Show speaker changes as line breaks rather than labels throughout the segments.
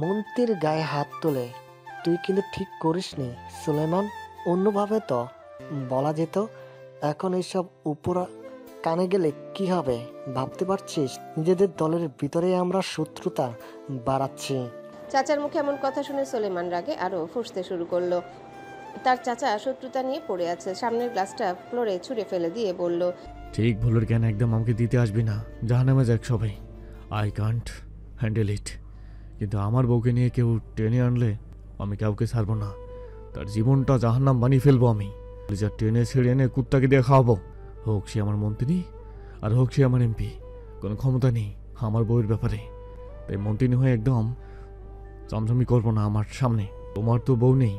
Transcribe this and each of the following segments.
মন্ত্রীর গায়ে হাত তুলে তুই কিন্তু ঠিক করিসনি সুলেমান। অন্যভাবে তো বলা যেত। এখন এইসব উপরা কানে গেলে কি হবে ভাবতে পারছিস? নিজেদের দলের ভিতরে আমরা শত্রুতা বাড়াচ্ছি।
চাচার মুখে এমন কথা শুনে সুলেমান রাগে আরো ফুঁসতে শুরু করলো। তার চাচা শত্রুতা নিয়ে পড়ে আছে। সামনের গ্লাসটা ফ্লোরে ছুঁড়ে ফেলে দিয়ে বলল,
ঠিক ভুলের জ্ঞান একদম আমাকে দিতে আসবি না। জাহান্নামে যাক সবাই, আই কান্ট হ্যান্ডেল ইট। কিন্তু আমার বউকে নিয়ে কেউ টেনে আনলে আমি কাউকে ছাড়বো না। তার জীবনটা জাহান্নাম বানিয়ে ফেলবো আমি। যা টেনে ছেড়ে এনে কুত্তাকে দিয়ে খাওয়াবো, হোক সে আমার মন্ত্রী আর হোক সে আমার এমপি। কোনো ক্ষমতা নেই আমার বউয়ের ব্যাপারে। তাই মন্ত্রী হয়ে একদম চমচমি করবো না আমার সামনে। তোমার তো বউ নেই,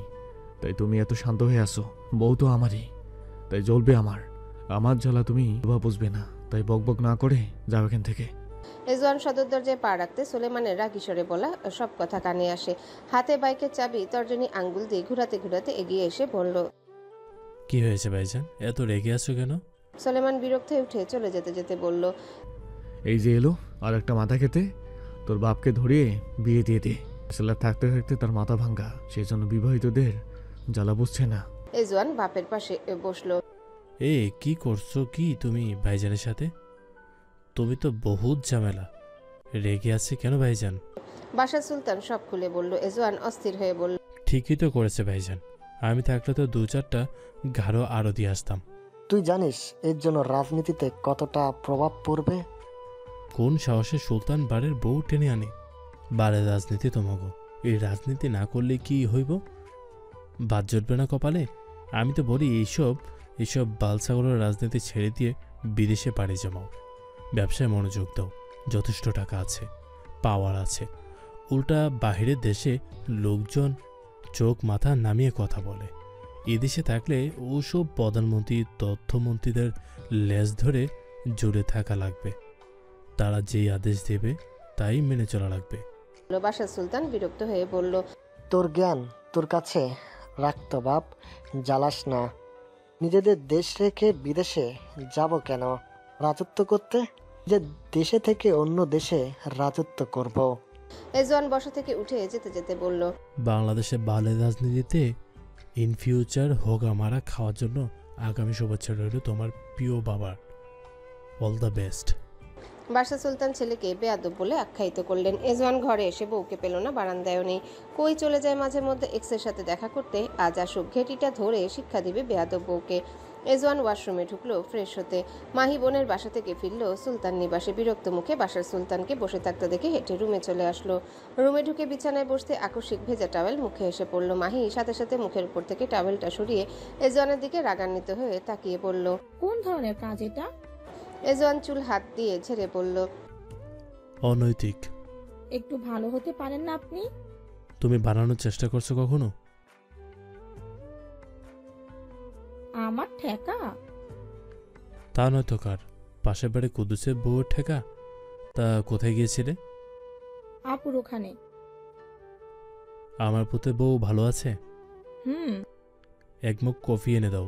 তাই তুমি এত শান্ত হয়ে আসো। বউ তো আমারই, তাই জ্বলবে আমার। আমার জ্বালা তুমি বুঝবে না। তাই বকবক না করে যাও এখান থেকে।
রেজওয়ান সদর দরজায় পা রাখতে সুলেমানের রাগ কিশোরে বলা সব কথা কানে আসে। হাতে বাইকের চাবি তর্জনী আঙ্গুল দিয়ে ঘুরাতে ঘুরাতে এগিয়ে এসে বলল,
কি হয়েছে ভাইজান, এত রেগে আছো কেন?
সুলেমান বিরক্ত হয়ে উঠে চলে যেতে যেতে বলল,
এই যে এলো আর একটা মাথা খেতে, তোর বাপকে ধরিয়ে বিয়ে দিয়ে দে। ছেলে থাকতে থাকতে তার মাথা ভাঙ্গা, সেই জন্য বিবাহিতদের জ্বালা বুঝছে না।
রেজওয়ান বাপের পাশে বসলো।
কি করছো কি তুমি ভাইজানের সাথে? তুমি তো বহুত ঝামেলা। রেগে আছে কেন ভাইজান?
বাশার সুলতান সব খুলে বলল। রেজওয়ান অস্থির হয়ে বলল,
ঠিকই তো করেছে ভাইজান। আমি থাকলে তো 2-4টা ঘাড়ো আরো দিয়ে আসতাম।
তুই জানিস এর জন্য রাজনীতিতে কতটা প্রভাব পড়বে?
কোন সাহসে সুলতান বাড়ির বউ টেনে আনে? বাড়ির রাজনীতি তোমাগো। এই রাজনীতি না করলে কি হইব? বাদ জুটবে না কপালে? আমি তো বলি এইসব বালসাগরের রাজনীতি ছেড়ে দিয়ে বিদেশে পাড়ি জমাও, ব্যবসায় মনোযোগ দাও। যথেষ্ট টাকা আছে, পাওয়ার আছে। উল্টা বাহিরের দেশে লোকজন চোখ মাথা নামিয়ে কথা বলে। এদেশে থাকলে ওসব প্রধানমন্ত্রী তথ্যমন্ত্রীদের লেজ ধরে জুড়ে থাকা লাগবে। তারা যেই আদেশ দেবে তাই মেনে চলা লাগবে।
বাশার সুলতান বিরক্ত হয়ে বলল,
তোর জ্ঞান তোর কাছে রাখতো বাপ, জ্বালাস না। নিজেদের দেশ রেখে বিদেশে যাব কেন? রাজত্ব করতে? যে দেশে থেকে অন্য দেশে রাজত্ব করব।
রেজওয়ান বসা থেকে উঠে যেতে যেতে বলল,
বাংলাদেশে বালের রাজনীতিতে ইন ফিউচার হোগা মারা খাওয়ার জন্য আগামী শুভেচ্ছা রইল তোমার প্রিয় বাবার। All the best.
Basha Sultan ছেলেকে বেয়াদব বলে আখ্যায়িত করলেন। রেজওয়ান ঘরে এসে বউকে পেল না, বারান্দায়ও নেই। কই চলে যায় মাঝে মধ্যে এক্সের সাথে দেখা করতে। আজ আসুক, ঘেটিটা ধরে শিক্ষা দিবে বেয়াদব বউকে। রেজওয়ান ওয়াশরুমে ঢুকলো ফ্রেশ হতে। মাহি বোনের বাসা থেকে ফিরল সুলতান নিবাসে। বিরক্ত মুখে বাসার সুলতানকে বসে থাকতে দেখে হেঁটে রুমে চলে আসলো। রুমে ঢুকে বিছানায় বসতে আকস্মিক ভেজা টাওয়েল মুখে এসে পড়ল। মাহি সাথে সাথে মুখের উপর থেকে টাওয়েলটা সরিয়ে রেজওয়ানের দিকে রাগান্বিত হয়ে তাকিয়ে বলল,
কোন ধরনের কাজ এটা?
রেজওয়ান চুল হাত দিয়ে ঝেড়ে বলল,
অনৈতিক।
একটু ভালো হতে পারেন না আপনি?
তুমি বানানোর চেষ্টা করছো কখনো?
আমার ঠেকা?
তা নয়তো কার? পাশের বাড়ি কুদ্দুসের বউয়ের ঠেকা। তা কোথায় গিয়েছিলে?
আপুর ওখানে।
আমার পুতে বউ ভালো আছে? এক মুখ কফি এনে দাও।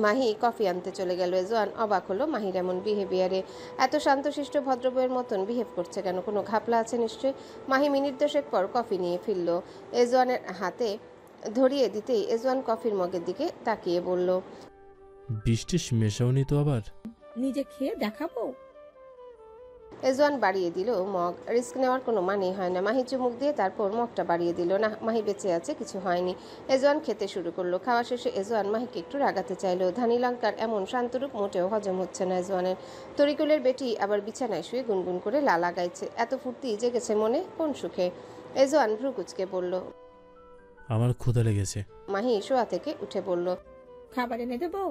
মাহি কফি আনতে চলে গেল। রেজওয়ান অবাক হলো মাহির এমন বিহেভিয়ারে। এত শান্তশিষ্ট ভদ্রবউয়ের মতন বিহেভ করছে কেন? কোনো ঘাপলা আছে নিশ্চয়ই। মাহি মিনিট দশেক পর কফি নিয়ে ফিরল। রেজওয়ানের হাতে ধরিয়ে দিতেই রেজওয়ান কফির মগের দিকে তাকিয়ে বলল,
বৃষ্টিস মেশাওনি তো আবার?
নিজে খেয়ে দেখাবো?
রেজওয়ান বাড়িয়ে দিল মগ। রিস্ক নেওয়ার কোনো মানেই হয় না। মাহি চুমুক দিয়ে তারপর মগটা বাড়িয়ে দিল। না, মাহি বেঁচে আছে, কিছু হয়নি। রেজওয়ান খেতে শুরু করলো। খাওয়া শেষে রেজওয়ান মাহিকে একটু রাগাতে চাইলো। ধানি লঙ্কার এমন শান্তরূপ মোটেও হজম হচ্ছে না রেজওয়ানের। তরিকুলের বেটি আবার বিছানায় শুয়ে গুনগুন করে লালা গাইছে। এত ফুর্তি জেগেছে মনে, কোন সুখে? রেজওয়ান ভ্রু কুচকে বলল,
আমার ক্ষুধা লেগেছে।
মাহি শোয়া থেকে উঠে বলল,
খাবার এনে দেবো?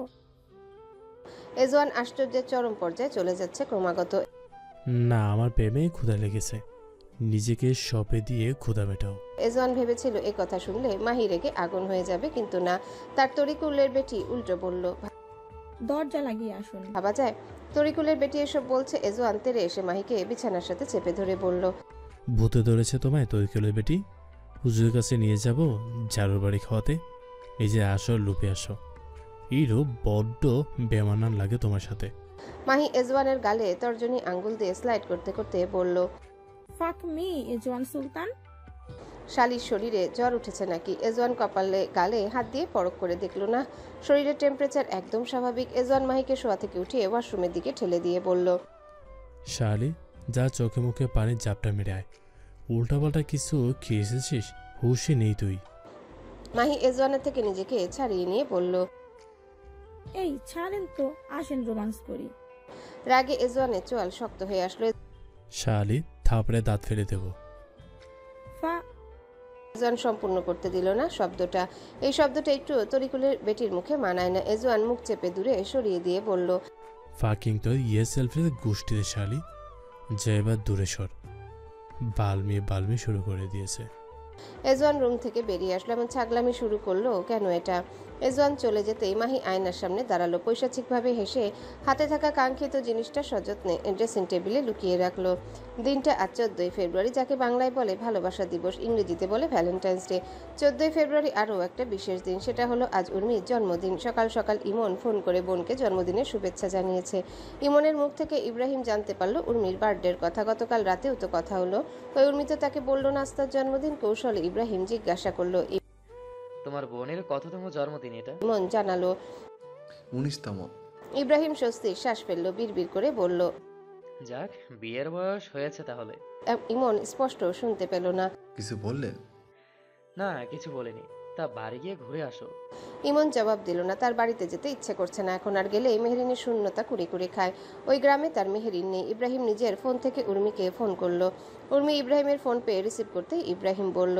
রেজওয়ান আশ্চর্যের চরম পর্যায়ে চলে যাচ্ছে ক্রমাগত।
না, আমার প্রেমেই ক্ষুধা লেগেছে। নিজেকে সপে দিয়ে ক্ষুধা মেটাও।
রেজওয়ান ভেবেছিল এই কথা শুনলে মাহি রেগে আগুন হয়ে যাবে, কিন্তু না। তার তরিকুলের বেটি উল্টো বলল,
দরজা লাগিয়ে আসুন।
ভাবা যায় তরিকুলের বেটি এসব বলছে। রেজওয়ান তেরে এসে মাহিকে বিছানার সাথে চেপে ধরে বলল,
ভূতে ধরেছে তোমায় তরিকুলের বেটি? হুজুরের কাছে নিয়ে যাব ঝাড়ুর বাড়ি খাওয়াতে। এই যে আসো, লুপে আসো। এই রূপ বড্ড বেমানান লাগে তোমার সাথে।
মাহি এজওয়ানের গালে তর্জনী আঙ্গুল দিয়ে স্লাইড করতে করতে বলল,
ফাক মি এজওয়ান সুলতান।
শালির শরীরে জ্বর উঠেছে নাকি? এজওয়ান কপালে গালে হাত দিয়ে পরখ করে দেখল না। শরীরের টেম্পারেচার একদম স্বাভাবিক। এজওয়ান মাহিকে শোয়া থেকে উঠিয়ে ওয়াশরুমের দিকে ঠেলে দিয়ে বলল,
শালি, যা চোখে মুখে পানির জাপটা মেরে আয়। উল্টাপাল্টা কিছু খেয়ে এসেছিস? হুশই নেই তুই।
মাহি এজওয়ানের থেকে নিজেকে ছাড়িয়ে নিয়ে বলল।
এই ছাড়েন তো, আসেন রোমান্স করি।
রাগে এজওয়ানের চোয়াল শক্ত হয়ে আসলো।
শালি, থাপড়ে দাঁত ফেলে দেব।
ফা
এজওয়ান সম্পূর্ণ করতে দিল না শব্দটা। এই শব্দটা একটু তরিকুলের বেটির মুখে মানায় না। এজওয়ান মুখ চেপে দূরে সরিয়ে দিয়ে বলল,
ফাকিং তো সেলফের গোষ্ঠীতে শালি, যে এবার দূরে সর। বালমি শুরু করে দিয়েছে।
এজওয়ান রুম থেকে বেরিয়ে আসলো। এমন ছাগলামি শুরু করলো কেন এটা? এজওয়ান চলে যেতেই মাহি আয়নার সামনে দাঁড়ালো। পৈশাচিকভাবে হেসে হাতে থাকা কাঙ্ক্ষিত জিনিসটা সযত্নে ড্রেসিং টেবিলে লুকিয়ে রাখলো। দিনটা আজ 14ই ফেব্রুয়ারি, যাকে বাংলায় বলে ভালোবাসা দিবস, ইংরেজিতে বলে ভ্যালেন্টাইন্স ডে। 14ই ফেব্রুয়ারি আরও একটা বিশেষ দিন, সেটা হলো আজ উর্মির জন্মদিন। সকাল সকাল ইমন ফোন করে বোনকে জন্মদিনের শুভেচ্ছা জানিয়েছে। ইমনের মুখ থেকে ইব্রাহিম জানতে পারলো উর্মির বার্থডের কথা। গতকাল রাতেও তো কথা হলো। ওই উর্মি তো তাকে বললো না আজ তার জন্মদিন। কৌশলে ইব্রাহিম জিজ্ঞাসা করলো,
তোমার বোনের কততম জন্মদিন এটা?
ইমন জানালো
19তম।
ইব্রাহিম স্বস্তির শ্বাস ফেললো, বিড়বিড় করে বলল।
যাক, বিয়ের বয়স হয়েছে তাহলে।
ইমন স্পষ্ট শুনতে পেল না।
কিছু বললে?
না, কিছু বলিনি। তা বাড়ি গিয়ে ঘুরে আসো।
ইমন জবাব দিল না। তার বাড়িতে যেতে ইচ্ছে করছে না এখন আর। গেলে মেহেরিনের শূন্যতা কুড়ে কুড়ে খায়। ওই গ্রামে তার মেহেরিন নেই। ইব্রাহিম নিজের ফোন থেকে উর্মিকে ফোন করলো। উর্মি ইব্রাহিমের ফোন পেয়ে রিসিভ করতে ইব্রাহিম বলল,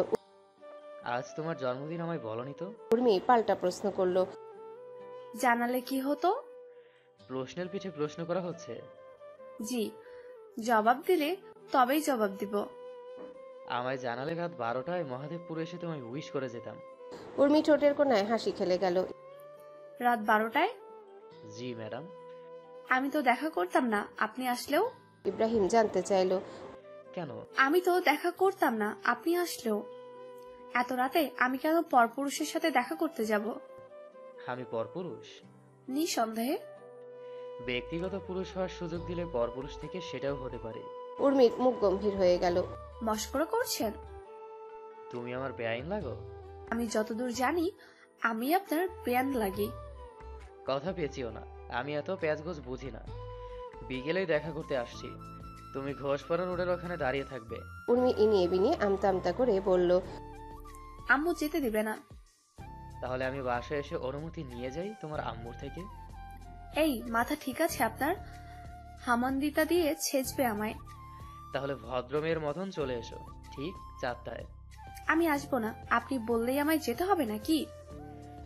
আজ তোমার জন্মদিন আমায় বলনি তো?
উর্মি পাল্টা প্রশ্ন করলো,
জানালে কি হতো?
প্রশ্নের পিঠে প্রশ্ন করা হচ্ছে।
জি, জবাব দিলে তবেই জবাব দিব।
আমায় জানালে রাত 12টায় মহাদেবপুরে এসে তোমায় উইশ করে যেতাম।
উর্মি ঠোঁটের কোণায় হাসি খেলে গেল।
রাত 12টায়?
জি ম্যাডাম।
আমি তো দেখা করতাম না আপনি আসলেও।
ইব্রাহিম জানতে চাইলো,
কেন?
আমি তো দেখা করতাম না আপনি আসলেও। এত রাতে আমি কেন পরপুরুষের সাথে দেখা করতে যাব?
আমি পরপুরুষ?
নিঃসন্দেহে।
ব্যক্তিগত পুরুষ হওয়ার সুযোগ দিলে পরপুরুষ থেকে সেটাও হতে পারে।
উর্মির মুখ গম্ভীর হয়ে গেল।
মস্করা করছেন?
তুমি আমার বেআইন লাগো?
আমি যতদূর জানি আমি আপনার বেয়ান লাগি।
কথা পেঁচিও না, আমি এত প্যাচগোজ বুঝি না। বিকেলেই দেখা করতে আসছি। তুমি ঘোষপাড়া রোডের ওখানে দাঁড়িয়ে থাকবে।
উর্মি ইনিয়ে বিনিয়ে আমতা আমতা করে বলল,
আম্মু যেতে দিবে না।
তাহলে আমি বাসায় এসে অনুমতি নিয়ে যাই তোমার আম্মুর থেকে?
এই মাথা ঠিক আছে আপনার? হামানদিতা দিয়ে ছেঁচবে আমায়।
তাহলে ভদ্রমের মতন চলে এসো, ঠিক 4টায়।
আমি আসবো না, আপনি বললেই আমায় যেতে হবে নাকি?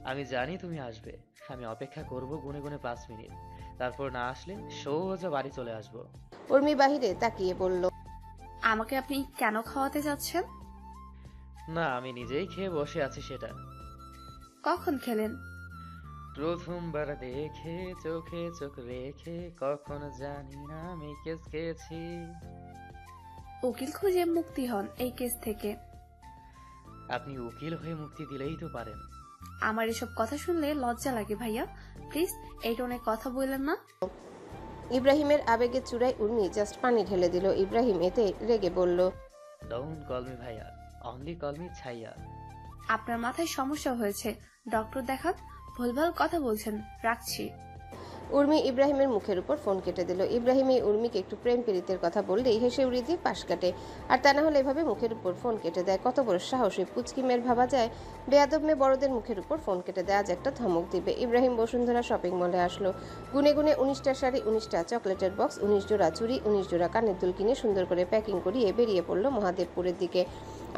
আমি জানি তুমি আসবে। আমি অপেক্ষা করব গুনে গুনে 5 মিনিট। তারপর না আসলে সোজা বাড়ি চলে আসবো।
উর্মি বাহিরে তাকিয়ে বলল,
আমাকে আপনি কেন খাওয়াতে যাচ্ছেন?
না, আমি নিজেই খেয়ে বসে আছি সেটা।
কখন খেলেন?
প্রথমবার দেখে চোখে চোখ রেখে কখনো জানি না আমি কেস খেয়েছি।
উকিল খুঁজে মুক্তি হন এই কেস থেকে।
আপনি উকিল হয়ে মুক্তি দিলেই তো পারেন।
আমার এসব কথা শুনলে লজ্জা লাগে ভাইয়া, প্লিজ এই টোনে কথা বললেন না।
ইব্রাহিমের আবেগের চূড়ায় উর্মি জাস্ট পানি ঢেলে দিল। ইব্রাহিম এতে রেগে বলল,
ডোন্ট কল মি ভাইয়া, অনলি কল মি ছাইয়া।
আপনার মাথায় সমস্যা হয়েছে, ডক্টর দেখান। ভুলভাল কথা বলছেন, রাখছি।
উর্মি ইব্রাহিমের মুখের উপর ফোন কেটে দিল। ইব্রাহিম এই উর্মিকে একটু প্রেম পীড়িতের কথা বললেই হেসে উড়িয়ে দিয়ে পাশ কাটে। আর তা না হলে এভাবে মুখের উপর ফোন কেটে দেয়। কত বড় সাহসী পুচকি মেয়ের ভাবা যায়। বেয়াদব মেয়ে বড়দের মুখের উপর ফোন কেটে দেয়, আজ একটা ধমক দিবে। ইব্রাহিম বসুন্ধরা শপিং মলে আসলো। গুনে গুনে 19টা শাড়ি, 19টা চকলেটের বক্স, 19 জোড়া চুড়ি, 19 জোড়া কানের দুল কিনে সুন্দর করে প্যাকিং করিয়ে বেরিয়ে পড়লো মহাদেবপুরের দিকে।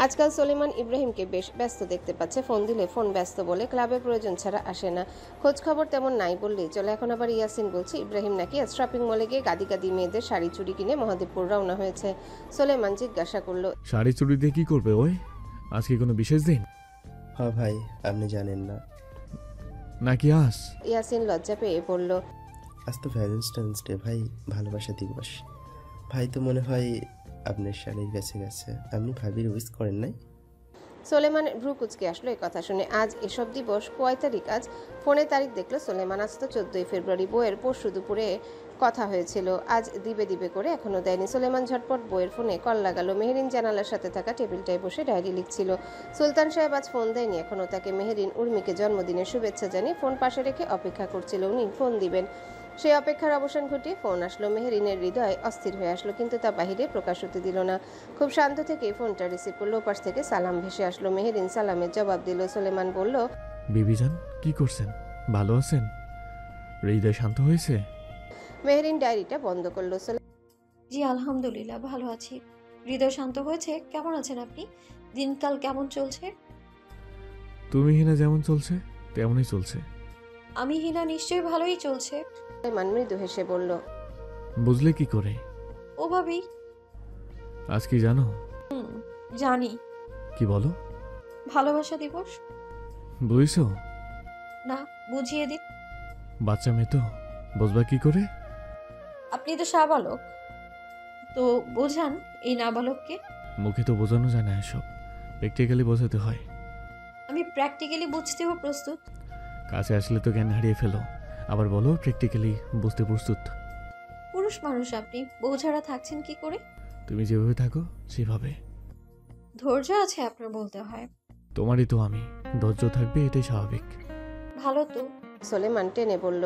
আজকাল সোলেমান ইব্রাহিমকে বেশ ব্যস্ত দেখতে পাচ্ছে। ফোন দিলে ফোন ব্যস্ত বলে, ক্লাবে প্রয়োজন ছাড়া আসে না। খোঁজ খবর তেমন নাই বললেই চলে। এখন আবার ইয়াসিন বলছে ইব্রাহিম নাকি আজ শপিং মলে গিয়ে গাদি গাদি মেয়েদের শাড়ি চুড়ি কিনে মহাদেবপুর রওনা হয়েছে। সোলেমান জিজ্ঞাসা করলো,
শাড়ি চুড়ি দিয়ে কি করবে ওই? আজকে কোনো বিশেষ দিন
হ্যাঁ ভাই, আপনি জানেন না?
নাকি আস?
ইয়াসিন লজ্জা পেয়ে বলল,
আজ তো ভ্যালেন্টাইন্স ডে ভাই, ভালোবাসা দিবস। ভাই তো মনে হয় আপনার শাড়ির কাছে গেছে, আপনি ভাবির উইশ করেন নাই?
সোলেমান ভ্রু কুচকে আসলো এই কথা শুনে। আজ এসব দিবস কয় তারিখ? আজ ফোনে তারিখ দেখলো সোলেমান। আজ তো 14ই ফেব্রুয়ারি। বইয়ের পরশু দুপুরে কথা হয়েছিল, আজ দিবে দিবে করে এখনো দেয়নি। সোলেমান ঝটপট বইয়ের ফোনে কল লাগালো। মেহেরিন জানালার সাথে থাকা টেবিলটায় বসে ডায়েরি লিখছিল। সুলতান সাহেব আজ ফোন দেয়নি এখনো তাকে। মেহেরিন উর্মিকে জন্মদিনের শুভেচ্ছা জানিয়ে ফোন পাশে রেখে অপেক্ষা করছিল উনি ফোন দিবেন। সেই অপেক্ষার অবসান ঘটিয়ে ফোন আসলো। মেহেরিনের হৃদয় অস্থির হয়ে আসলো, কিন্তু তা বাহিরে প্রকাশ হতে দিল না। খুব শান্ত থেকে ফোনটা রিসিভ করলো। ওপাশ থেকে সালাম ভেসে আসলো। মেহেরিন সালামের জবাব দিল। সোলেমান বলল,
বিবিজান কি করছেন? ভালো আছেন? হৃদয় শান্ত হয়েছে?
মেহেরিন ডায়েরিটা বন্ধ করলো।
জি আলহামদুলিল্লাহ ভালো আছি। হৃদয় শান্ত হয়েছে। কেমন আছেন আপনি? দিনকাল কেমন চলছে?
তুমি হিনা যেমন চলছে তেমনই চলছে।
আমি হিনা নিশ্চয়ই ভালোই চলছে।
সোলেমান মৃদু হেসে বলল,
বুঝলে কি করে?
ওভাবেই।
আজ কি জানো?
জানি।
কি বলো?
ভালোবাসা দিবস।
বুঝছো?
না, বুঝিয়ে দিন।
বাচ্চা মেয়ে তো, বুঝবা কি করে?
আপনি তো সাবালক, তো বোঝান এই নাবালককে।
মুখে তো বোঝানো যায় না এসব, প্র্যাকটিক্যালি বোঝাতে হয়।
আমি প্র্যাকটিক্যালি বুঝতেও প্রস্তুত।
কাছে আসলে তো জ্ঞান হারিয়ে ফেলো, আবার বলো প্র্যাকটিক্যালি বুঝতে প্রস্তুত।
পুরুষ মানুষ আপনি, বউ ছাড়া থাকছেন কি করে?
তুমি যেভাবে থাকো সেভাবে।
ধৈর্য আছে আপনার বলতে হয়।
তোমারই তো আমি, ধৈর্য থাকবে এটাই স্বাভাবিক।
ভালো তো।
সোলেমান টেনে বলল।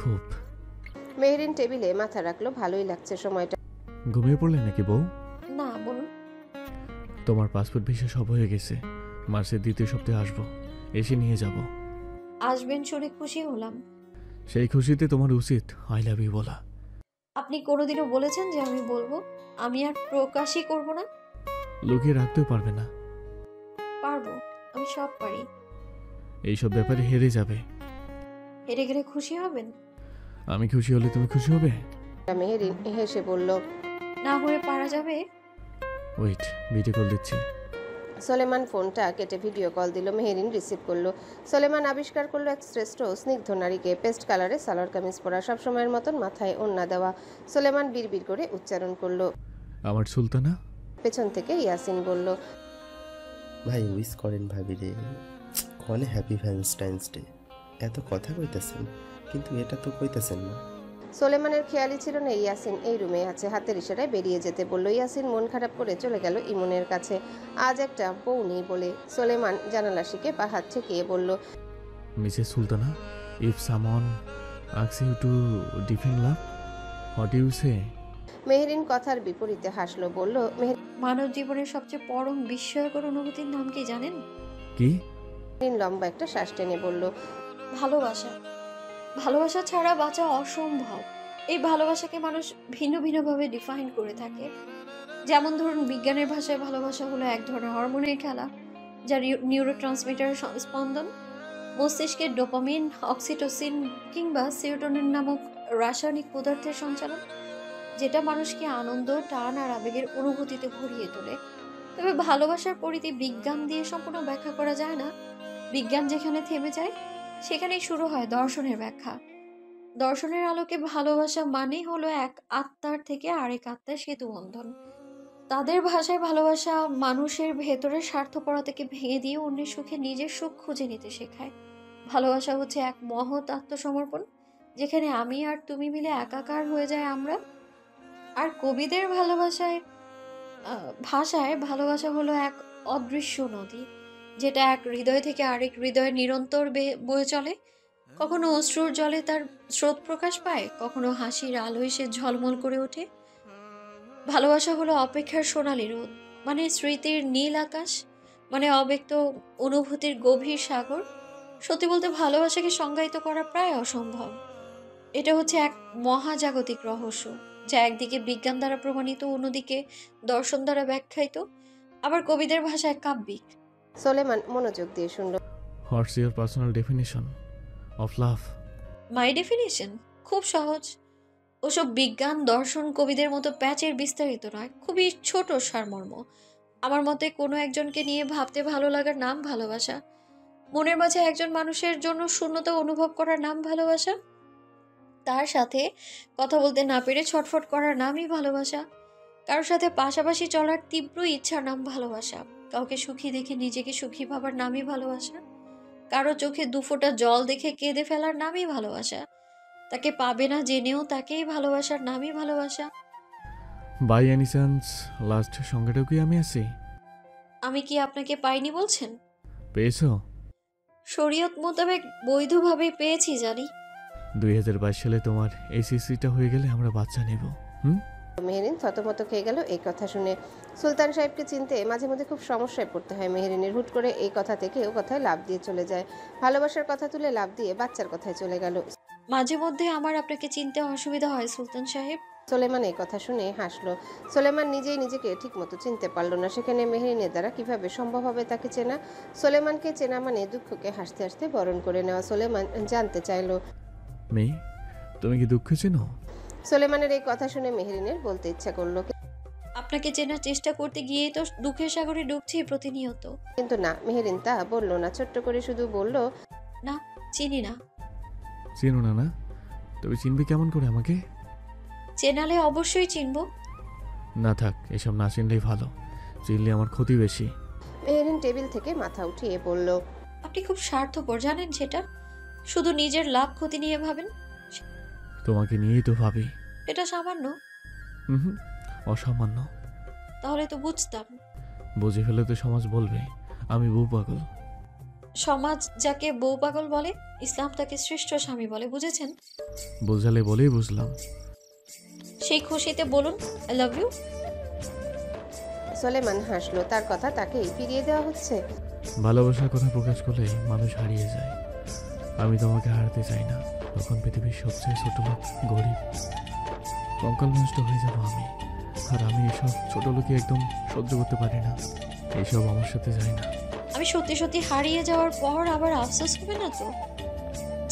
খুব।
মেহেরিন টেবিলে মাথা রাখলো। ভালোই লাগছে সময়টা।
ঘুমিয়ে পড়লে নাকি বউ?
না, বলুন।
তোমার পাসপোর্ট ভিসা সব হয়ে গেছে, মার্চের 2য় সপ্তাহে আসবো, এসে নিয়ে যাব।
আসবেন শুনে খুশি হলাম।
সেই খুশিতে তোমার উচিত আই লাভ ইউ বলা।
আপনি কোনোদিনও বলেছেন যে আমি বলবো? আমি আর প্রকাশই করব না।
লুকিয়ে রাখতেও পারবে না।
পারবো, আমি সব পারি।
এইসব ব্যাপারে হেরে যাবে।
হেরে গেলে খুশি হবেন?
আমি খুশি হলে তুমি খুশি হবে?
মেহেরিন হেসে বলল,
না হয়ে পারা যাবে।
ওয়েট, ভিডিও কল দিচ্ছি।
সোলেমান ফোনটা কেটে ভিডিও কল দিল। মেহেরিন রিসিভ করলো। সোলেমান আবিষ্কার করলো এক শ্রেষ্ঠ স্নিগ্ধ নারীকে। পেস্ট কালারে সালোয়ার কামিজ পরা, সবসময়ের মতন মাথায় ওড়না দেওয়া। সোলেমান বিড়বিড় করে উচ্চারণ করলো,
আমার সুলতানা।
পেছন থেকে ইয়াসিন বলল,
ভাই উইস করেন ভাবি রে, কনে হ্যাপি ভ্যালেন্টাইন্স ডে। এত কথা কইতেছেন কিন্তু এটা তো কইতেছেন না।
সোলেমানের খেয়ালই ছিল না ইয়াসিন এই রুমে আছে। হাতের ইশারায় বেরিয়ে যেতে বলল। ইয়াসিন মন খারাপ করে চলে গেল ইমনের কাছে। আজ একটা বউ নেই বলে। সোলেমান জানালা শিখে পা হাত ঠেকিয়ে বলল,
Mrs Sultana, if someone asks you to defend love, what you say?
Meherin কথার বিপরীতে হাসলো। বলল,
মানব জীবনের সবচেয়ে পরম বিস্ময়কর অনুভূতির নাম কি জানেন?
কি?
মেহেরিন লম্বা একটা শ্বাস টেনে বলল,
ভালোবাসা। ভালোবাসা ছাড়া বাঁচা অসম্ভব। এই ভালোবাসাকে মানুষ ভিন্ন ভিন্নভাবে ডিফাইন করে থাকে। যেমন ধরুন, বিজ্ঞানের ভাষায় ভালোবাসা হলো এক ধরনের হরমোনের খেলা, যার নিউরোট্রান্সমিটারের স্পন্দন মস্তিষ্কের ডোপামিন, অক্সিটোসিন কিংবা সিরোটোনিন নামক রাসায়নিক পদার্থের সঞ্চালন, যেটা মানুষকে আনন্দ, টান আর আবেগের অনুভূতিতে ভরিয়ে তোলে। তবে ভালোবাসার পরিধি বিজ্ঞান দিয়ে সম্পূর্ণ ব্যাখ্যা করা যায় না। বিজ্ঞান যেখানে থেমে যায়, সেখানেই শুরু হয় দর্শনের ব্যাখ্যা। দর্শনের আলোকে ভালোবাসা মানে হলো এক আত্মার থেকে আরেক আত্মার সেতু বন্ধন। তাদের ভাষায় ভালোবাসা মানুষের ভেতরের স্বার্থপরতা থেকে ভেঙে দিয়ে অন্যের সুখে নিজের সুখ খুঁজে নিতে শেখায়। ভালোবাসা হচ্ছে এক মহৎ আত্মসমর্পণ, যেখানে আমি আর তুমি মিলে একাকার হয়ে যায় আমরা। আর কবিদের ভাষায় ভালোবাসা হলো এক অদৃশ্য নদী, যেটা এক হৃদয় থেকে আরেক হৃদয়ে নিরন্তর বয়ে চলে। কখনো অশ্রুর জলে তার স্রোত প্রকাশ পায়, কখনো হাসির আলোয় সে ঝলমল করে ওঠে। ভালোবাসা হলো অপেক্ষার সোনালী রোদ, মানে স্মৃতির নীল আকাশ, মানে অব্যক্ত অনুভূতির গভীর সাগর। সত্যি বলতে ভালোবাসাকে সংজ্ঞায়িত করা প্রায় অসম্ভব। এটা হচ্ছে এক মহাজাগতিক রহস্য, যা একদিকে বিজ্ঞান দ্বারা প্রমাণিত, অন্যদিকে দর্শন দ্বারা ব্যাখ্যায়িত, আবার কবিদের ভাষায় কাব্যিক।
সোলেমান মনোযোগ দিয়ে শুনল।
What's your personal definition of love?
My definition খুব সহজ। ওসব বিজ্ঞান, দর্শন, কবিদের মতো প্যাচের বিস্তারিত নয়, খুবই ছোট সারমর্ম। আমার মতে কোনো একজনকে নিয়ে ভাবতে ভালো লাগার নাম ভালোবাসা। মনের মাঝে একজন মানুষের জন্য শূন্যতা অনুভব করার নাম ভালোবাসা। তার সাথে কথা বলতে না পেরে ছটফট করার নামই ভালোবাসা। কারোর সাথে পাশাপাশি চলার তীব্র ইচ্ছার নাম ভালোবাসা। কাউকে সুখী দেখে নিজেকে সুখী ভাবার নামই ভালোবাসা। কারো চোখে দুফোঁটা জল দেখে কেঁদে ফেলার নামই ভালোবাসা। তাকে পাবে না জেনেও তাকেই ভালোবাসার নামই ভালোবাসা।
বাই এনি চান্স লাস্ট সংখ্যাটাও কি আমি আছি?
আমি কি আপনাকে পাইনি বলছেন?
পেয়েছো?
শরীয়ত মোতাবেক বৈধভাবে পেয়েছি জানি।
2022 সালে তোমার এসিসিটা হয়ে গেলে আমরা বাচ্চা নেব।
মেহেরিন থতমত খেয়ে গেল এই কথা শুনে। সুলতান সাহেবকে চিনতে মাঝে মধ্যে খুব সমস্যায় পড়তে হয় মেহেরিনের। হুট করে এই কথা থেকে ও কথায় লাভ দিয়ে চলে যায়, ভালোবাসার কথা তুলে লাভ দিয়ে বাচ্চার কথায় চলে গেল।
মাঝে মধ্যে আমার আপনাকে চিনতে অসুবিধা হয় সুলতান সাহেব।
সোলেমান এই কথা শুনে হাসলো। সোলেমান নিজেই নিজেকে ঠিকমতো চিনতে পারলো না, সেখানে মেহেরিনের দ্বারা কিভাবে সম্ভব হবে তাকে চেনা? সোলেমানকে চেনা মানে দুঃখকে হাসতে হাসতে বরণ করে নেওয়া। সোলেমান জানতে চাইলো,
মেয়ে তুমি কি দুঃখ চেনো?
সোলেমানের এই কথা শুনে মেহেরিনের বলতে ইচ্ছা করলো,
আপনাকে চেনার চেষ্টা করতে গিয়েই তো দুঃখের সাগরে ডুবছি প্রতিনিয়ত।
কিন্তু না, মেহেরিন তা বললো না। ছোট্ট করে শুধু বলল,
না, চিনি না।
চেনো না? না তবে চিনবে কেমন করে আমাকে?
চেনালে অবশ্যই চিনব।
না থাক, এসব না চিনলেই ভালো, চিনলে আমার ক্ষতি বেশি।
মেহেরিন টেবিল থেকে মাথা উঠিয়ে বলল,
আপনি খুব স্বার্থপর জানেন সেটা। শুধু নিজের লাভ ক্ষতি নিয়ে ভাবেন।
তোমাকে নিয়েই তো ভাবি।
এটা সামান্য।
হুম, অসামান্য।
তাহলে তো বুঝতাম।
বুঝে ফেলে তো সমাজ বলবে আমি বউ পাগল।
সমাজ যাকে বউ পাগল বলে, ইসলাম তাকে শ্রেষ্ঠ স্বামী বলে, বুঝেছেন?
বোঝালে বলেই বুঝলাম।
সেই খুশিতে বলুন আই লাভ ইউ।
সোলেমান হাসলো। তার কথা তাকেই ফিরিয়ে দেওয়া হচ্ছে।
ভালোবাসার কথা প্রকাশ করলে মানুষ হারিয়ে যায়। আমি তোমাকে হারাতে চাই না। তখন পৃথিবীর সবচেয়ে ছোট লোক, গরিব, কঙ্কাল নষ্ট হয়ে যাবো আমি। আর আমি এসব ছোট লোকে একদম সহ্য করতে পারি না। এইসব আমার সাথে যায় না।
আমি সত্যি সত্যি হারিয়ে যাওয়ার পর আবার আফসোস হবে না তো,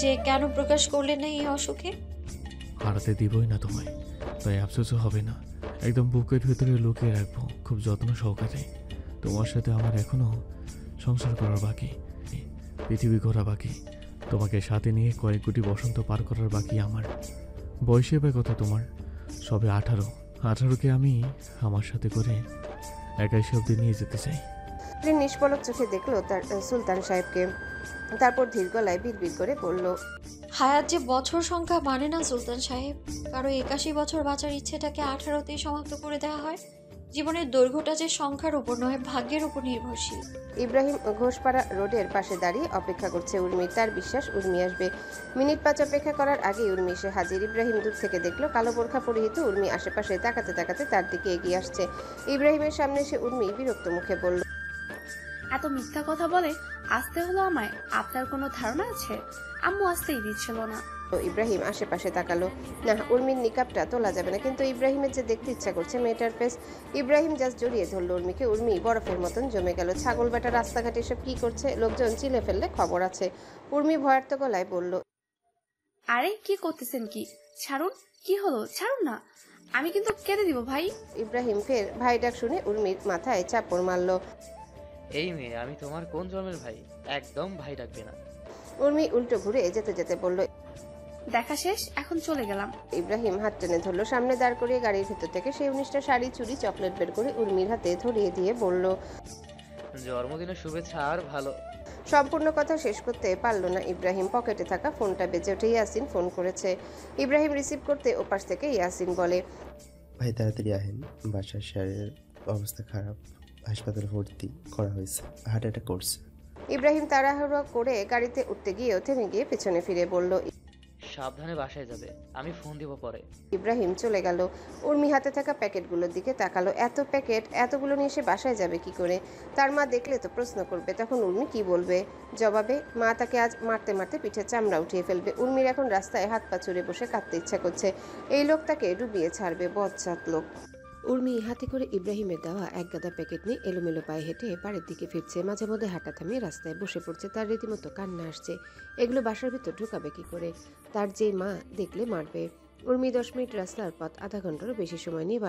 যে কেন প্রকাশ করলেন না এই অসুখে?
হারাতে দিবই না তোমায়, তাই আফসোসও হবে না। একদম বুকের ভেতরে লুকিয়ে রাখবো খুব যত্ন সহকারে। তোমার সাথে আমার এখনো সংসার করার বাকি, পৃথিবী ঘোরা বাকি, তোমাকে সাথে নিয়ে কয়েক কোটি বসন্ত পার করার বাকি আমার। বয়সে বা কথা তোমার সবে 18কে আমি আমার সাথে করে 21 অব্দি নিয়ে যেতে চাই।
নিষ্পলক চোখে দেখলো তার সুলতান সাহেবকে, তারপর ধীর গলায় বিড়বিড় করে বলল,
হায়াত যে বছর সংখ্যা মানে না সুলতান সাহেব। কারো 81 বছর বাঁচার ইচ্ছেটাকে 18তেই সমাপ্ত করে দেওয়া হয়। জীবনের দৈর্ঘ্যটা যে সংখ্যার উপর নয়, ভাগ্যের উপর নির্ভরশীল।
ইব্রাহিম ঘোষপাড়া রোডের পাশে দাঁড়িয়ে অপেক্ষা করছে উর্মির। তার বিশ্বাস উর্মি আসবে। মিনিট 5 অপেক্ষা করার আগেই উর্মি এসে হাজির। ইব্রাহিম দূর থেকে দেখলো কালো বোরখা পরিহিত উর্মি আশেপাশে তাকাতে তাকাতে তার দিকে এগিয়ে আসছে। ইব্রাহিমের সামনে এসে উর্মি বিরক্ত মুখে বলল,
এত মিথ্যা কথা বলে আসতে হলো আমায়? আপনার কোনো ধারণা আছে? আম্মু আসতেই দিচ্ছিল না।
ইব্রাহিম আশেপাশে তাকালো। না, উর্মির নিকাবটা তোলা যাবে না, কিন্তু ইব্রাহিমের যে দেখতে ইচ্ছা করছে মেয়েটার ফেস। ইব্রাহিম জাস্ট জড়িয়ে ধরলো উর্মিকে। উর্মি বরফের মতন জমে গেল। ছাগল বেটা রাস্তাঘাটে এসব কি করছে? লোকজন চিলে ফেললে খবর আছে। উর্মি ভয়ার্ত গলায় বলল,
আরে কি করতেছেন? কি ছাড়ুন। কি হলো? ছাড়ুন না, আমি কিন্তু কেঁদে দিব ভাই।
ইব্রাহিম ফের ভাই ডাক শুনে উর্মির মাথায় চাপড় মারল।
এই মেয়ে, আমি তোমার কোন জন্মের ভাই? একদম ভাই ডাকবে না।
উর্মি উল্টো ঘুরে যেতে যেতে বলল,
দেখা শেষ, এখন চলে গেলাম।
ইব্রাহিম হাত টেনে ধরলো। সামনে দাঁড় করিয়ে গাড়ির ভেতর থেকে সেই 19টা শাড়ি, চুড়ি, চকলেট বের করে উর্মির হাতে ধরিয়ে দিয়ে বলল,
জন্মদিনের শুভেচ্ছা। আর ভালো।
সম্পূর্ণ কথা শেষ করতে পারল না ইব্রাহিম। পকেটে থাকা ফোনটা বেজে ওঠে। ইয়াসিন ফোন করেছে। ইব্রাহিম রিসিভ করতে ওপাশ থেকে ইয়াসিন বলে,
ভাই তাড়াতাড়ি আহেন, বাসার স্যারের অবস্থা খারাপ, হাসপাতালে ভর্তি করা হয়েছে, হার্ট অ্যাটাক করছে।
ইব্রাহিম তাড়াহুড়ো করে গাড়িতে উঠতে গিয়েও থেমে গিয়ে পেছনে ফিরে বলল,
সাবধানে বাসায় যাবে, আমি ফোন দিব পরে।
ইব্রাহিম চলে গেল। উর্মি হাতে থাকা প্যাকেটগুলোর দিকে তাকালো। এত প্যাকেট, এতগুলো নিয়ে সে বাসায় যাবে কি করে? তার মা দেখলে তো প্রশ্ন করবে। তখন উর্মি কি বলবে? জবাবে মা তাকে আজ মারতে মারতে পিঠে চামড়া উঠিয়ে ফেলবে। উর্মির এখন রাস্তায় হাত পা ছুড়ে বসে কাঁদতে ইচ্ছা করছে। এই লোক তাকে ডুবিয়ে ছাড়বে, বজ্জাত লোক। উর্মি হাতে করে ইব্রাহিমের দেওয়া এক গাদা প্যাকেট নিয়ে এলোমেলো পায়ে হেঁটে বাড়ির দিকে ফিরছে। মাঝে মধ্যে হাঁটা থামিয়ে রাস্তায় বসে পড়ছে। তার রীতিমতো কান্না আসছে। এগুলো বাসার ভিতর ঢুকাবে কি করে? তার যে মা দেখলে মারবে। উর্মি 10 মিনিট রাস্তার পথ আধা ঘন্টারও বেশি সময় নিয়ে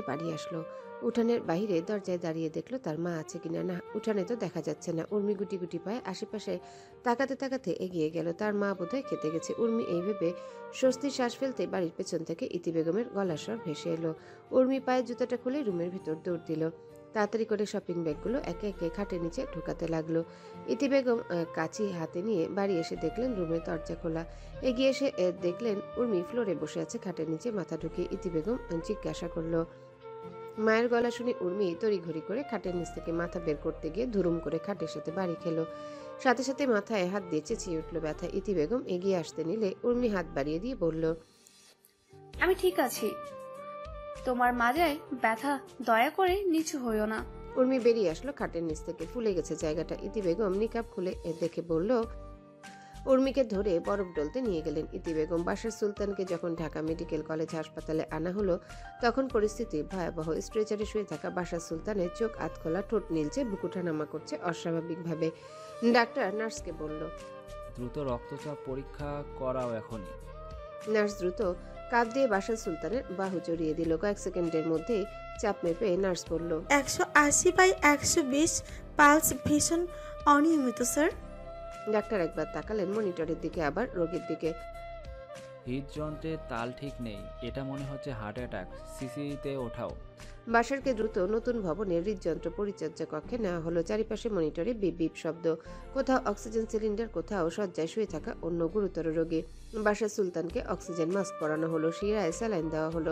বাড়ি আসলো। উঠানের বাইরে দরজায় দাঁড়িয়ে দেখলো তার মা আছে কিনা। না, উঠানে তো দেখা যাচ্ছে না। উর্মি গুটি গুটি পায়ে আশেপাশে তাকাতে তাকাতে এগিয়ে গেল। তার মা বোধহয় খেতে গেছে। উর্মি এই ভেবে স্বস্তির শ্বাস ফেলতে বাড়ির পেছন থেকে ইতি বেগমের গলার স্বর ভেসে এলো। উর্মি পায়ে জুতাটা খুলে রুমের ভিতর দৌড় দিল। তাড়াতাড়ি করে শপিং ব্যাগগুলো একে একে খাটের নিচে ঢোকাতে লাগলো। ইতি বেগম কাঁচি হাতে নিয়ে বাড়ি এসে দেখলেন রুমের দরজা খোলা। এগিয়ে এসে দেখলেন উর্মি ফ্লোরে বসে আছে খাটের নিচে মাথা ঢুকিয়ে। ইতি বেগম জিজ্ঞাসা করলো। মায়ের গলা শুনে উর্মি তড়িঘড়ি করে খাটের নিচ থেকে মাথা বের করতে গিয়ে ধুরুম করে খাটের সাথে বাড়ি খেলো। সাথে সাথে মাথায় হাত দিয়ে চেঁচিয়ে উঠল ব্যথা। ইতি বেগম এগিয়ে আসতে নিলে উর্মি হাত বাড়িয়ে দিয়ে বলল,
আমি ঠিক আছি, তোমার মাজায় ব্যথা, দয়া করে নিচু হইও না।
উর্মি বেরিয়ে আসলো খাটের নিচ থেকে। ফুলে গেছে জায়গাটা। ইতি বেগম নিকাব খুলে দেখে বলল। উর্মিকে ধরে বরফ ডলতে নিয়ে গেলেন ইতি বেগম। বাশার সুলতানকে যখন ঢাকা মেডিকেল কলেজ হাসপাতালে আনা হলো তখন পরিস্থিতি ভয়াবহ। স্ট্রেচারে শুয়ে থাকা বাশার সুলতানের চোখ আধখোলা, ঠোঁট নীলচে, বুকুঠা নামা করছে অস্বাভাবিকভাবে। ডাক্তার নার্সকে বলল,
দ্রুত রক্তচাপ পরীক্ষা করাও এখনই।
নার্স দ্রুত কাঁধ দিয়ে বাশার সুলতানের বাহু জড়িয়ে দিল। কয়েক সেকেন্ডের মধ্যেই চাপ মেপে নার্স বলল,
180/120, পালস ভীষণ অনিয়মিত স্যার।
ডাক্তার একবার তাকালেন মনিটরের দিকে, আবার রোগীর দিকে।
হৃদযন্ত্রের তাল ঠিক নেই, এটা মনে হচ্ছে হার্ট অ্যাটাক, সিসিতে ওঠাও।
বাশারকে দ্রুত নতুন ভবনের হৃদযন্ত্র পরিচর্যা কক্ষে নেওয়া হলো। চারিপাশে মনিটরে বিপ বিপ শব্দ। কোথাও অক্সিজেন সিলিন্ডার, কোথাও শয্যায় শুয়ে থাকা অন্য গুরুতর রোগী। বাশার সুলতানকে অক্সিজেন মাস্ক পরানো হলো, শিরায় স্যালাইন দেওয়া হলো,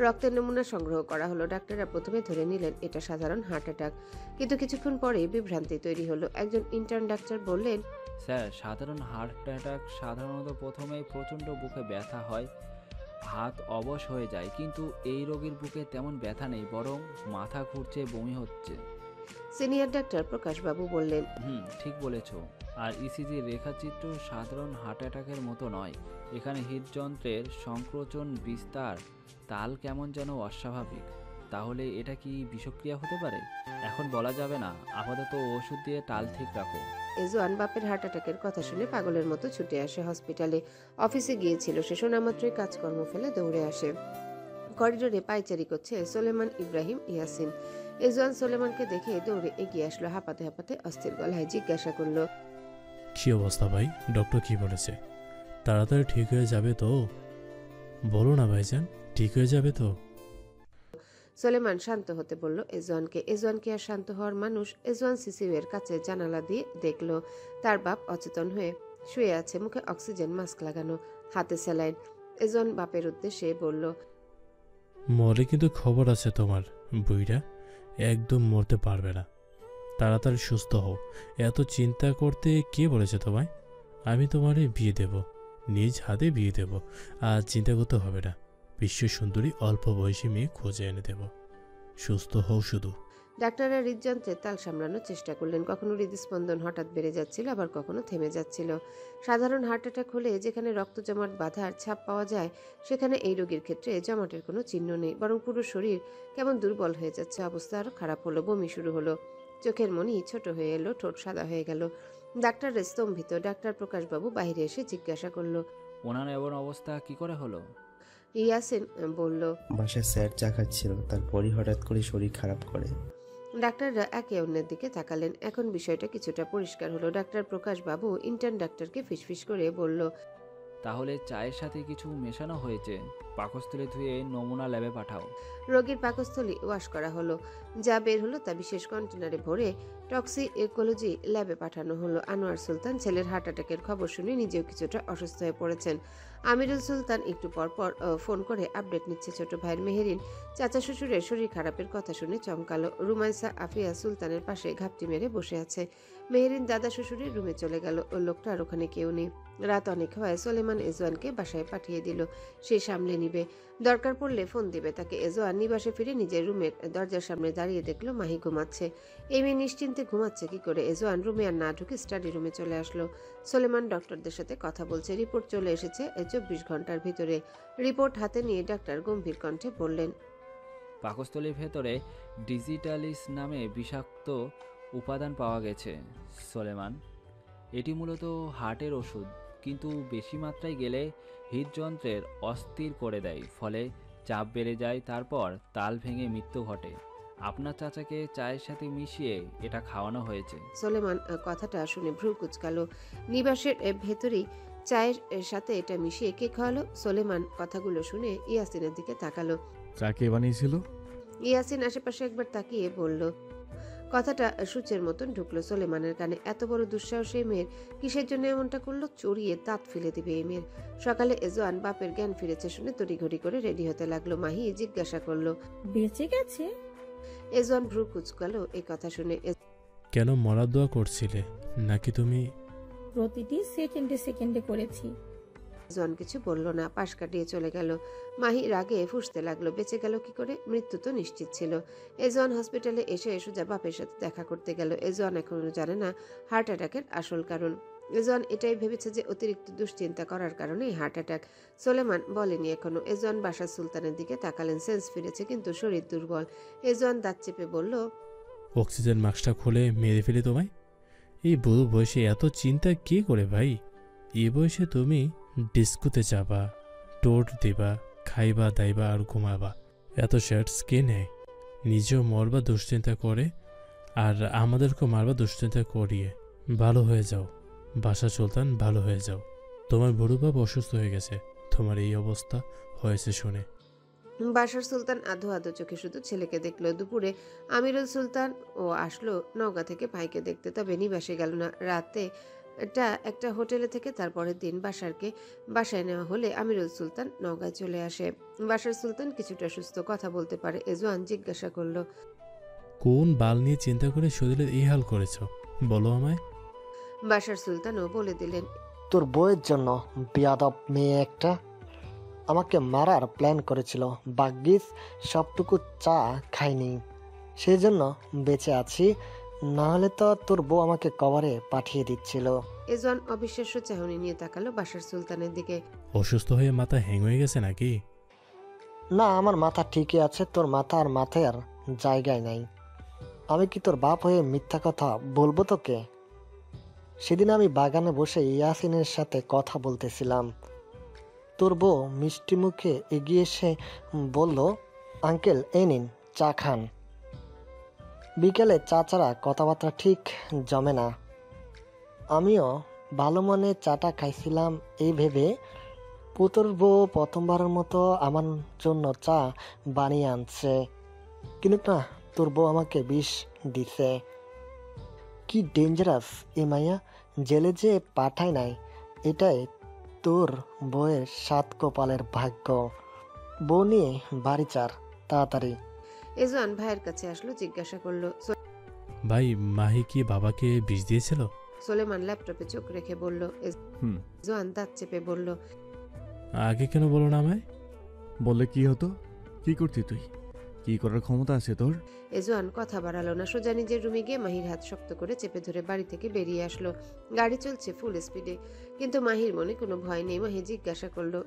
রক্তের নমুনা সংগ্রহ করা হলো। ডাক্তাররা প্রথমে ধরে নিলেন এটা সাধারণ হার্ট অ্যাটাক, কিন্তু কিছুক্ষণ পরে বিভ্রান্তি তৈরি হলো। একজন ইন্টার্ন ডাক্তার বললেন,
স্যার, সাধারণ হার্ট অ্যাটাক সাধারণত প্রথমেই প্রচণ্ড বুকে ব্যথা হয়, হাত অবশ হয়ে যায়, কিন্তু এই রোগীর বুকে তেমন ব্যথা নেই, বরং মাথা ঘুরছে, বমি হচ্ছে।
সিনিয়র ডাক্তার প্রকাশবাবু বললেন,
ঠিক বলেছ। আর ইসিজি রেখাচিত্র সাধারণ হার্ট অ্যাটাকের মতো নয়, এখানে হৃদযন্ত্রের সংকোচন বিস্তার, তাল কেমন যেন অস্বাভাবিক। তাহলে এটা কি বিষক্রিয়া হতে পারে? এখন বলা যাবে না, আপাতত ওষুধ দিয়ে তাল ঠিক রাখো।
এজওয়ান বাপের হার্ট অ্যাটাকের কথা শুনে পাগলের মতো ছুটে আসে হসপিটালে। অফিসে গিয়েছিল সে, শোনা মাত্রই কাজকর্ম ফেলে দৌড়ে আসে। করিডোরে পায়চারি করছে সোলেমান ইব্রাহিম ইয়াসিন। এজওয়ান সোলেমানকে দেখে দৌড়ে এগিয়ে আসলো, হাঁপাতে হাঁপাতে অস্থির গলায় জিজ্ঞাসা করলো,
কি অবস্থা ভাই? ডক্টর কি বলেছে? তাড়াতাড়ি ঠিক হয়ে যাবে তো? বলো না ভাইজান, ঠিক হয়ে যাবে তো?
সোলেমান শান্ত হতে বলল এজওয়ানকে। এজওয়ান কি আর শান্ত হওয়ার মানুষ? এজওয়ান সিসিউয়ের কাছে জানালা দিয়ে দেখলো তার বাপ অচেতন হয়ে শুয়ে আছে, মুখে অক্সিজেন মাস্ক লাগানো, হাতে স্যালাইন। এজওয়ান বাপের উদ্দেশ্যে বলল,
মরে কিন্তু খবর আছে তোমার, বুইরা একদম মরতে পারবে না। তাড়াতাড়ি সুস্থ হও। এত চিন্তা করতে কে বলেছে তোমায়? আমি তোমারে বিয়ে দেব, নিজ হাতে বিয়ে দেব, আর চিন্তা করতে হবে না। বিশ্ব সুন্দরী অল্প বয়সী মেয়ে খুঁজে এনে দেব। সুস্থ হও শুধু।
ডাক্তাররা হৃদযন্ত্রের তাল সামলানোর চেষ্টা করলেন। কখনো হৃদস্পন্দন হঠাৎ বেড়ে যাচ্ছিল, আবার কখনো থেমে যাচ্ছিল। সাধারণ হার্ট অ্যাটাক হলে যেখানে রক্ত জমাট বাঁধার ছাপ পাওয়া যায়, সেখানে এই রোগীর ক্ষেত্রে জমাটের কোনো চিহ্ন নেই, বরং পুরো শরীর কেমন দুর্বল হয়ে যাচ্ছে। অবস্থা আরও খারাপ হলো, বমি শুরু হলো, চোখের মনি ছোট হয়ে এলো, ঠোঁট সাদা হয়ে গেল। ডাক্তার স্তম্ভিত। ডাক্তার প্রকাশবাবু বাইরে এসে জিজ্ঞাসা করলো,
ওনার এমন অবস্থা কি করে হলো?
ইয়াসিন বলল,
বাসায় স্যার চা খাচ্ছিল, তারপরই হঠাৎ করে শরীর খারাপ করে।
ডাক্তাররা একে অন্যের দিকে তাকালেন। এখন বিষয়টা কিছুটা পরিষ্কার হলো। ডাক্তার প্রকাশবাবু ইন্টার্ন ডাক্তারকে ফিসফিস করে বলল,
তাহলে চায়ের সাথে কিছু মেশানো হয়েছে, পাকস্থলী ধুয়ে নমুনা ল্যাবে পাঠাও।
রোগীর পাকস্থলী ওয়াশ করা হলো, যা বের হলো তা বিশেষ কন্টেনারে ভরে টক্সিকোলজি ল্যাবে পাঠানো হলো। আনোয়ার সুলতান ছেলের হার্ট অ্যাটাকের খবর শুনে নিজেও কিছুটা অসুস্থ হয়ে পড়েছেন। আমিরুল সুলতান একটু পরপর ফোন করে আপডেট নিচ্ছে ছোট ভাইয়ের। মেহেরিন চাচা শ্বশুরের শরীর খারাপের কথা শুনে চমকালো। রুমাইসা আফিয়া সুলতানের পাশে ঘাপটি মেরে বসে আছে। মেহেরিন দাদা শ্বশুরের রুমে চলে গেল। লোকটার ওখানে কেউ নেই। রাত অনেক হয়। সোলেমান এজওয়ানকে বাসায় পাঠিয়ে দিল, সে সামলে নিবে, দরকার পড়লে ফোন দিবে তাকে। এজওয়ান নিবাসে ফিরে নিজের রুমের দরজার সামনে দাঁড়িয়ে দেখলো মাহি ঘুমাচ্ছে। এই মেয়ে নিশ্চিন্তে ঘুমাচ্ছে কি করে? এজওয়ান রুমে আর না ঢুকে স্টাডি রুমে চলে আসলো। সোলেমান ডক্টরদের সাথে কথা বলছে। রিপোর্ট চলে এসেছে 24 ঘন্টার ভিতরে। রিপোর্ট হাতে নিয়ে ডাক্তার গম্ভীর কণ্ঠে বললেন,
পাকস্থলীর ভেতরে ডিজিটালিস নামে বিষাক্ত উপাদান পাওয়া গেছে সোলেমান। এটি মূলত হার্টের ওষুধ, কিন্তু বেশি মাত্রায় গেলে হৃদযন্ত্রের অস্থির করে দেয়, ফলে চাপ বেড়ে যায়, তারপর তাল ভেঙে মৃত্যু ঘটে। আপনার চাচাকে চায়ের সাথে মিশিয়ে এটা খাওয়ানো হয়েছে।
সোলেমান কথাটা শুনে ভ্রু কুচকালো। নিবাসের ভেতরেই চায়ের সাথে এটা মিশিয়ে কে খাওয়ালো? সোলেমান কথাগুলো শুনে ইয়াসিনের দিকে তাকালো।
চা কে বানিয়েছিল?
ইয়াসিন আশেপাশে একবার তাকিয়ে বলল। কথাটা সূচের মতন ঢুকলো সোলেমানের কানে। এত বড় দুঃসাহস এই মেয়ের, কিসের জন্য এমনটা করলো? চড়িয়ে দাঁত ফেলে দিবে এই মেয়ের। সকালে এজওয়ান বাপের জ্ঞান ফিরেছে শুনে তড়িঘড়ি করে রেডি হতে লাগলো। মাহি জিজ্ঞাসা করলো,
বেঁচে গেছে?
এজওয়ান ভ্রু কুচকালো এই কথা শুনে।
কেন মরার দোয়া করছিলে নাকি তুমি?
প্রতিটি সেকেন্ডে সেকেন্ডে করেছি।
জন কিছু বলল না, পাশ কাটিয়ে চলে গেল। মাহি রাগে ফুঁসতে লাগলো। বেঁচে গেল কি করে? মৃত্যু তো নিশ্চিত ছিল। এজন হসপিটালে এসে সোজা বাপের সাথে দেখা করতে গেল। এজন এখনো জানে না হার্ট অ্যাটাকের আসল কারণ। এজন এটাই ভেবেছে যে অতিরিক্ত দুশ্চিন্তা করার কারণেই হার্ট অ্যাটাক। সোলেমান বলেনি এখনো। এজন বাসার সুলতানের দিকে তাকালেন। সেন্স ফিরেছে কিন্তু শরীর দুর্বল। এজন দাঁত চেপে বলল,
অক্সিজেন মাস্কটা খুলে মেরে ফেলে তোমায়? এই বুড়ো বয়সে এত চিন্তা কে করে ভাই? এই বয়সে তুমি ডিস্কোতে যাবা, টোট দিবা, খাইবা দাইবা আর ঘুমাবা। এত শার্টস কে নেয়? নিজেও মরবা দুশ্চিন্তা করে আর আমাদেরকেও মারবা দুশ্চিন্তা করিয়ে। ভালো হয়ে যাও বাসা সুলতান, ভালো হয়ে যাও। তোমার বুড়ো বাপ অসুস্থ হয়ে গেছে, তোমার এই অবস্থা হয়েছে শুনে।
বাসার সুলতান আধো আধো চোখে শুধু ছেলেকে দেখলো। দুপুরে আমিরুল সুলতান ও আসলো নওগাঁ থেকে ভাইকে দেখতে, তবে নিবাসে গেল না। রাতে একটা হোটেলে থেকে তারপরের দিন বাসায় নেওয়া হলে আমিরুল সুলতান নওগাঁয় চলে আসে। বাসার সুলতান কিছুটা সুস্থ, কথা বলতে পারে। এজওয়ান জিজ্ঞাসা করলো,
কোন বাল নিয়ে চিন্তা করে শরীরের এই হাল করেছ বলো আমায়?
বাসার সুলতানও বলে দিলেন,
তোর বউয়ের জন্য। বেয়াদব মেয়ে একটা আমাকে মারার প্ল্যান করেছিল, ভাগ্যিস সবটুকু চা খাইনি, সেই জন্য বেঁচে আছি, নাহলে তো তোর বউ আমাকে কবরে পাঠিয়ে দিচ্ছিল।
এজওয়ান অবিশ্বাস্য চাহনি নিয়ে তাকালো বাসার সুলতানের দিকে।
অসুস্থ হয়ে মাথা হ্যাং হয়ে গেছে নাকি?
না, আমার মাথা ঠিকই আছে, তোর মাথা আর মাথায় আর জায়গায় নাই। আমি কি তোর বাপ হয়ে মিথ্যা কথা বলবো তোকে? সেদিন আমি বাগানে বসে ইয়াসিনের সাথে কথা বলতেছিলাম, তোর বউ মিষ্টি মুখে এগিয়ে এসে বলল, আঙ্কেল এই নিন চা খান। বিকেলে চা ছাড়া কথাবার্তা ঠিক জমে না। আমিও ভালো মনে চাটা খাইছিলাম এই ভেবে পুতুর বউ প্রথমবারের মতো আমার জন্য চা বানিয়ে আনছে, কিন্তু না, তোর বউ আমাকে বিষ দিছে। কি ডেঞ্জারাস এ মাইয়া, জেলে যে পাঠায় নাই, এটাই তোর বউয়ের সাত কপালের ভাগ্য। বউ নিয়ে বাড়ি চার তাড়াতাড়ি।
এজওয়ান ভাইয়ের কাছে আসলো, জিজ্ঞাসা করলো,
ভাই মাহি কি বাবাকে বিষ দিয়েছিল?
সোলেমান ল্যাপটপে চোখ রেখে বলল। এজওয়ান দাঁত চেপে বলল,
আগে কেন বলো না আমায়?
বললে কি হতো? কি করতি তুই? কি করার ক্ষমতা আছে তোর?
এজওয়ান কথা বাড়ালো না, সোজা নিজের রুমে গিয়ে মাহির হাত শক্ত করে চেপে ধরে বাড়ি থেকে বেরিয়ে আসলো। গাড়ি চলছে ফুল স্পিডে, কিন্তু মাহির মনে কোনো ভয় নেই। মাহি জিজ্ঞাসা করলো,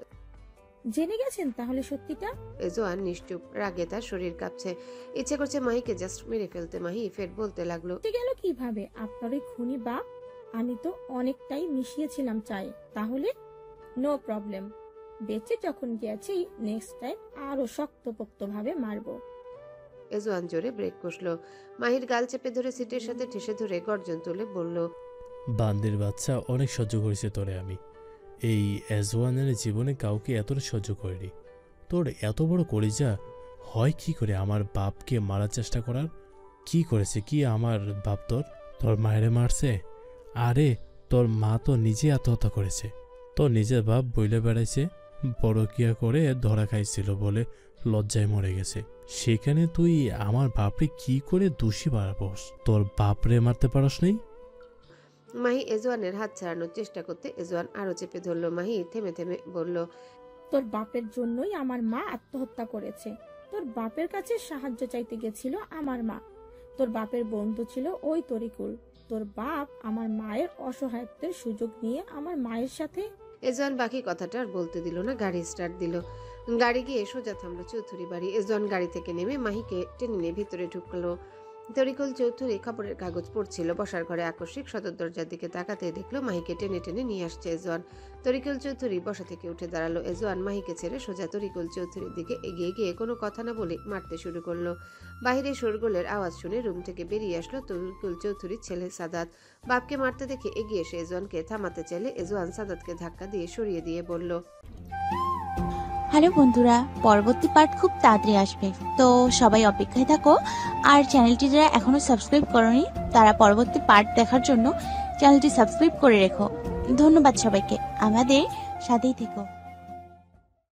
জেনে গেছেন তাহলে সত্যিটা?
এজওয়ান নিশ্চুপ, রাগে তার শরীর কাঁপছে, ইচ্ছে করছে মাহিকে জাস্ট মেরে ফেলতে। মাহি ফের বলতে লাগলো,
গেল কিভাবে? আপনার ওই খুনি বাপ। আমি তো অনেকটাই মিশিয়েছিলাম চায়ে, তাহলে নো প্রবলেম। বেঁচে যখন গেছি, নেক্সট টাইম আরো শক্তপোক্ত ভাবে মারবো।
এজওয়ান জোরে ব্রেক কষলো। মাহির গাল চেপে ধরে সিটের সাথে ঠেসে ধরে গর্জন তুলে বলল,
বান্দির বাচ্চা, অনেক সহ্য করেছে তোরে আমি। এই এজওয়ানের জীবনে কাউকে এতটা সহ্য করিনি। তোর এত বড় কলিজা হয় কি করে আমার বাপকে মারার চেষ্টা করার? কি করেছে কি আমার বাপ? তোর মায়েরে মারছে? আরে তোর মা তো নিজে আত্মহত্যা করেছে। তোর নিজের বাপ বইলে বেড়াইছে, পরকিয়া করে ধরা খাইছিল বলে লজ্জায় মরে গেছে। সেখানে তুই আমার বাপরে কি করে দোষী বাড়াবস? তোর বাপরে মারতে পারস নেই?
মাহি এজওয়ানের হাত ছাড়ানোর চেষ্টা করতে এজওয়ান আরো চেপে ধরলো। মাহি থেমে থেমে বলল,
তোর বাপের জন্যই আমার মা আত্মহত্যা করেছে। তোর বাপের কাছে সাহায্য চাইতে গেছিল আমার মা। তোর বাপের বন্ধু ছিল ওই তরিকুল। তোর বাপ আমার মায়ের অসহায়ত্বের সুযোগ নিয়ে আমার মায়ের সাথে।
এজওয়ান বাকি কথাটা আর বলতে দিল না, গাড়ি স্টার্ট দিল। গাড়ি গিয়ে সোজা থামলো চৌধুরী বাড়ি। এজওয়ান গাড়ি থেকে নেমে মাহিকে টেনে নিয়ে ভিতরে ঢুকলো। তরিকুল চৌধুরী খবরের কাগজ পড়ছিল। বসার ঘরে আকস্মিক সদর দরজার দিকে তাকাতে দেখলো মাহিকে টেনে টেনে নিয়ে আসছে এজওয়ান। তরিকুল চৌধুরী বসা থেকে উঠে দাঁড়ালো। এজওয়ান মাহিকে ছেড়ে সোজা তরিকুল চৌধুরীর দিকে এগিয়ে গিয়ে কোনো কথা না বলে মারতে শুরু করলো। বাহিরে শোরগোলের আওয়াজ শুনে রুম থেকে বেরিয়ে আসলো তরিকুল চৌধুরীর ছেলে সাদাত। বাপকে মারতে দেখে এগিয়ে এসে এজওয়ানকে থামাতে চাইলে এজওয়ান সাদাতকে ধাক্কা দিয়ে সরিয়ে দিয়ে বলল,
হ্যালো বন্ধুরা, পরবর্তী পার্ট খুব তাড়াতাড়ি আসবে, তো সবাই অপেক্ষায় থাকো। আর চ্যানেলটি যারা এখনো সাবস্ক্রাইব করোনি তারা পরবর্তী পার্ট দেখার জন্য চ্যানেলটি সাবস্ক্রাইব করে রেখো। ধন্যবাদ সবাইকে, আমাদের সাথেই থেকো।